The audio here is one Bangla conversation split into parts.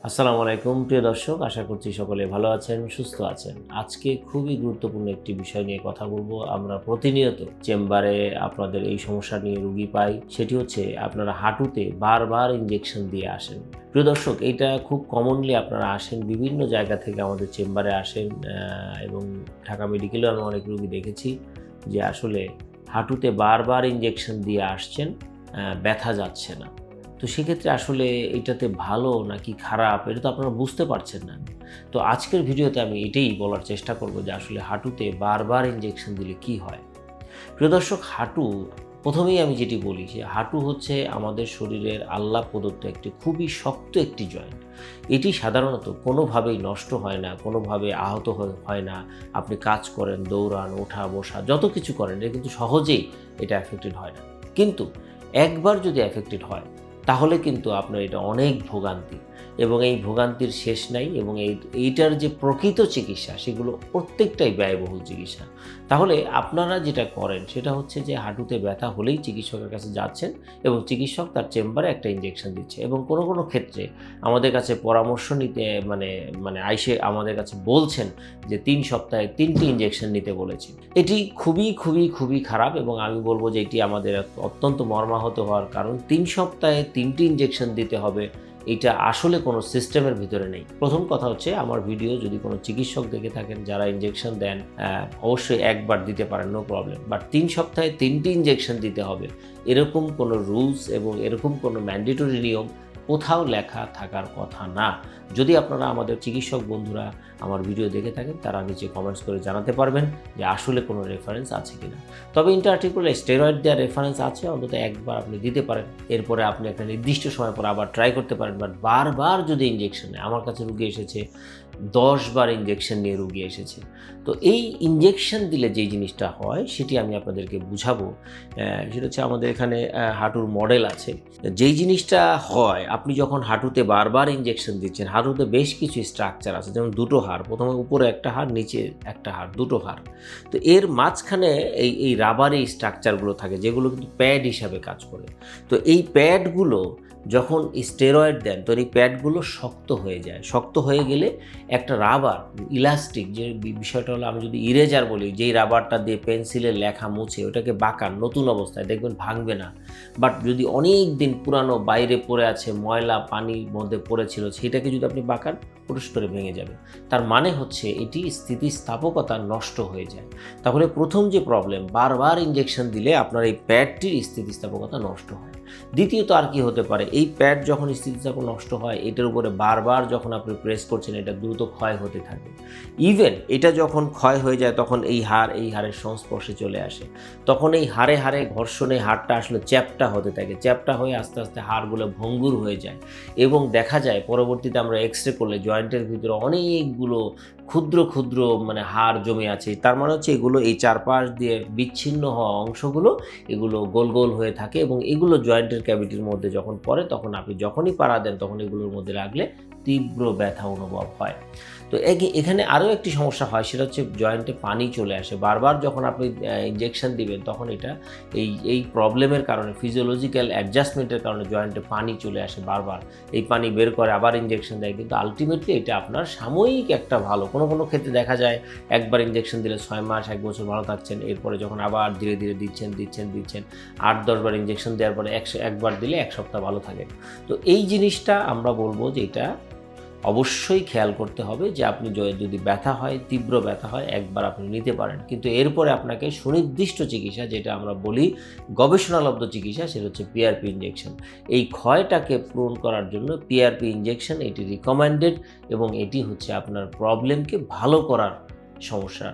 আসসালামু আলাইকুম প্রিয় দর্শক, আশা করছি সকলে ভালো আছেন, সুস্থ আছেন। আজকে খুবই গুরুত্বপূর্ণ একটি বিষয় নিয়ে কথা বলবো। আমরা প্রতিনিয়ত চেম্বারে আপনাদের এই সমস্যা নিয়ে রুগী পাই, সেটি হচ্ছে আপনারা হাঁটুতে বারবার ইনজেকশন দিয়ে আসেন। প্রিয় দর্শক, এটা খুব কমনলি আপনারা আসেন, বিভিন্ন জায়গা থেকে আমাদের চেম্বারে আসেন এবং ঢাকা মেডিকেলেও আমি অনেক রুগী দেখেছি যে আসলে হাঁটুতে বারবার ইনজেকশন দিয়ে আসছেন, ব্যথা যাচ্ছে না। তো সেক্ষেত্রে আসলে এটাতে ভালো নাকি খারাপ এটা তো আপনারা বুঝতে পারছেন না। তো আজকের ভিডিওতে আমি এটাই বলার চেষ্টা করব যে আসলে হাঁটুতে বারবার ইনজেকশন দিলে কি হয়। প্রিয় দর্শক, হাঁটু প্রথমেই আমি যেটি বলি যে হাঁটু হচ্ছে আমাদের শরীরের আল্লাহ প্রদত্ত একটি খুবই শক্ত একটি জয়েন্ট। এটি সাধারণত কোনোভাবেই নষ্ট হয় না, কোনোভাবে আহত হয় না। আপনি কাজ করেন, দৌড়ান, ওঠা বসা যত কিছু করেন, এটা কিন্তু সহজেই এটা অ্যাফেক্টেড হয় না। কিন্তু একবার যদি অ্যাফেক্টেড হয় তাহলে কিন্তু আপনার এটা অনেক ভোগান্তি, এবং এই ভোগান্তির শেষ নাই, এবং এইটার যে প্রকৃত চিকিৎসা সেগুলো প্রত্যেকটাই ব্যয়বহুল চিকিৎসা। তাহলে আপনারা যেটা করেন সেটা হচ্ছে যে হাঁটুতে ব্যথা হলেই চিকিৎসকের কাছে যাচ্ছেন এবং চিকিৎসক তার চেম্বারে একটা ইনজেকশন দিচ্ছে, এবং কোনো কোনো ক্ষেত্রে আমাদের কাছে পরামর্শ নিতে মানে মানে আইসে আমাদের কাছে বলছেন যে 3 সপ্তাহে 3টি ইনজেকশন নিতে বলেছে। এটি খুবই খুবই খুবই খারাপ, এবং আমি বলবো যে এটি আমাদের অত্যন্ত মর্মাহত হওয়ার কারণ। 3 সপ্তাহে 3টি ইনজেকশন দিতে হবে, এটা আসলে কোনো সিস্টেমের ভিতরে নেই। প্রথম কথা হচ্ছে, আমার ভিডিও যদি কোনো চিকিৎসক দেখে থাকেন যারা ইনজেকশন দেন, অবশ্যই একবার দিতে পারেন, নো প্রবলেম। বাট 3 সপ্তাহে 3টি ইনজেকশন দিতে হবে, এরকম কোনো রুলস এবং এরকম কোনো ম্যান্ডেটরি নিয়ম কোথাও লেখা থাকার কথা না। যদি আপনারা আমাদের চিকিৎসক বন্ধুরা আমার ভিডিও দেখে থাকেন, তারা নিচে কমেন্টস করে জানাতে পারবেন যে আসলে কোনো রেফারেন্স আছে কিনা। তবে ইন্টারআর্টিকুলার স্টেরয়েড দেওয়ার রেফারেন্স আছে, অন্তত একবার আপনি দিতে পারেন, এরপরে আপনি একটা নির্দিষ্ট সময় পর আবার ট্রাই করতে পারেন। বাট বারবার যদি ইনজেকশন নেয়, আমার কাছে রুগী এসেছে 10 বার ইনজেকশন নিয়ে রুগী এসেছে। তো এই ইনজেকশন দিলে যেই জিনিসটা হয় সেটি আমি আপনাদেরকে বুঝাবো। সেটা হচ্ছে আমাদের এখানে হাঁটুর মডেল আছে। যেই জিনিসটা হয়, আপনি যখন হাঁটুতে বারবার ইনজেকশন দিচ্ছেন, হাঁটুতে বেশ কিছু স্ট্রাকচার আছে, যেমন দুটো হাড়, প্রথমে উপরে একটা হাড়, নিচে একটা হাড়, দুটো হাড়। তো এর মাঝখানে এই রাবারি স্ট্রাকচারগুলো থাকে, যেগুলো কিন্তু প্যাড হিসাবে কাজ করে। তো এই প্যাডগুলো যখন স্টেরয়েড দেন, তো এই প্যাডগুলো শক্ত হয়ে যায়। শক্ত হয়ে গেলে একটা রাবার ইলাস্টিক, যে বিষয়টা হলো, আমি যদি ইরেজার বলি, যেই রাবারটা দিয়ে পেন্সিলের লেখা মুছে ওটাকে বাঁকান নতুন অবস্থায়, দেখবেন ভাঙবে না। বাট যদি অনেক দিন পুরানো বাইরে পড়ে আছে, ময়লা পানির মধ্যে পড়েছিল, সেটাকে যদি আপনি বাঁকান, পুরুষ করে ভেঙে যাবে। তার মানে হচ্ছে এটি স্থিতিস্থাপকতা নষ্ট হয়ে যায়। তাহলে প্রথম যে প্রবলেম, বারবার ইনজেকশন দিলে আপনার এই প্যাডটির স্থিতিস্থাপকতা নষ্ট হয়। দ্বিতীয়ত আর কি হতে পারে, এই প্যাড যখন স্থিতিস্থাপক নষ্ট হয়, এটার উপরে বারবার যখন আপনি প্রেস করছেন, এটা দ্রুত ক্ষয় হতে থাকে। ইভেন এটা যখন ক্ষয় হয়ে যায়, তখন এই হাড়ের সংস্পর্শে চলে আসে, তখন এই হাড়ে হাড়ে ঘর্ষণে হাড়টা আসলে চ্যাপ্টা হতে থাকে, চ্যাপ্টা হয়ে আস্তে আস্তে হাড়গুলো ভঙ্গুর হয়ে যায়, এবং দেখা যায় পরবর্তীতে আমরা এক্সরে করলে জয়েন্টের ভিতরে অনেকগুলো ক্ষুদ্র ক্ষুদ্র হাড় জমে আছে। তার মানে হচ্ছে এগুলো এই চারপাশ দিয়ে বিচ্ছিন্ন হওয়া অংশগুলো এগুলো গোল গোল হয়ে থাকে, এবং এগুলো জয়েন্টের ক্যাভিটির মধ্যে যখন পড়ে, তখন আপনি যখনই পাড়া দেন, তখন এগুলোর মধ্যে লাগলে তীব্র ব্যথা অনুভব হয়। তো এখানে আরও একটি সমস্যা হয়, সেটা হচ্ছে জয়েন্টে পানি চলে আসে। বারবার যখন আপনি ইনজেকশন দিবেন, তখন এটা এই প্রবলেমের কারণে, ফিজিওলজিক্যাল অ্যাডজাস্টমেন্টের কারণে জয়েন্টে পানি চলে আসে বারবার। এই পানি বের করে আবার ইনজেকশন দেয়, কিন্তু আলটিমেটলি এটা আপনার সাময়িক একটা ভালো। কোনো কোনো ক্ষেত্রে দেখা যায় একবার ইনজেকশন দিলে 6 মাস 1 বছর ভালো থাকছেন, এরপরে যখন আবার ধীরে ধীরে দিচ্ছেন 8-10 বার ইনজেকশন দেওয়ার পরে একবার দিলে 1 সপ্তাহ ভালো থাকে। তো এই জিনিসটা আমরা বলবো যে এটা অবশ্যই খেয়াল করতে হবে যে আপনি যদি ব্যথা হয়, তীব্র ব্যথা হয়, একবার আপনি নিতে পারেন, কিন্তু এরপরে আপনাকে সুনির্দিষ্ট চিকিৎসা, যেটা আমরা বলি গবেষণালব্ধ চিকিৎসা, সেটা হচ্ছে পিআরপি ইনজেকশন। এই ক্ষয়টাকে পূরণ করার জন্য পিআরপি ইনজেকশন এটি রিকমেন্ডেড, এবং এটি হচ্ছে আপনার প্রবলেমকে ভালো করার সমস্যার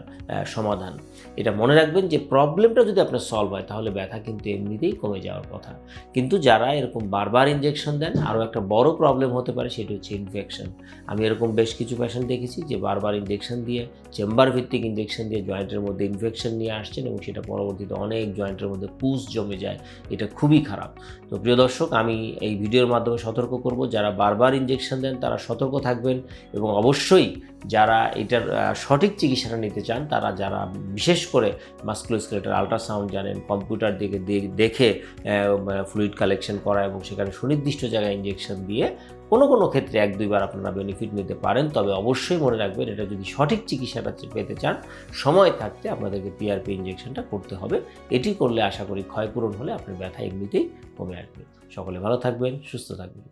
সমাধান। এটা মনে রাখবেন যে প্রবলেমটা যদি আপনার সলভ হয়, তাহলে ব্যথা কিন্তু এমনিতেই কমে যাওয়ার কথা। কিন্তু যারা এরকম বারবার ইনজেকশন দেন, আরও একটা বড় প্রবলেম হতে পারে, সেটি হচ্ছে ইনফেকশন। আমি এরকম বেশ কিছু পেশেন্ট দেখেছি যে বারবার ইনজেকশন দিয়ে, চেম্বার ভিত্তিক ইনজেকশন দিয়ে জয়েন্টের মধ্যে ইনফেকশন নিয়ে আসছেন, এবং সেটা পরবর্তীতে অনেক জয়েন্টের মধ্যে পুষ জমে যায়। এটা খুবই খারাপ। তো প্রিয় দর্শক, আমি এই ভিডিওর মাধ্যমে সতর্ক করব, যারা বারবার ইনজেকশন দেন তারা সতর্ক থাকবেন, এবং অবশ্যই যারা এটার সঠিক চিকিৎসাটা নিতে চান, যারা বিশেষ করে মাস্কুলোস্কেলেটাল আল্ট্রাসাউন্ড জানেন, কম্পিউটার দিকে দেখে ফ্লুইড কালেকশন করা এবং সেখানে সুনির্দিষ্ট জায়গায় ইঞ্জেকশন দিয়ে কোনো ক্ষেত্রে 1-2 বার আপনারা বেনিফিট নিতে পারেন। তবে অবশ্যই মনে রাখবেন, এটা যদি সঠিক চিকিৎসাটা পেতে চান, সময় থাকতে আপনাদেরকে পিআরপি ইঞ্জেকশনটা করতে হবে। এটি করলে আশা করি ক্ষয়পূরণ হলে আপনার ব্যথা এমনিতেই কমে আসবে। সকলে ভালো থাকবেন, সুস্থ থাকবেন।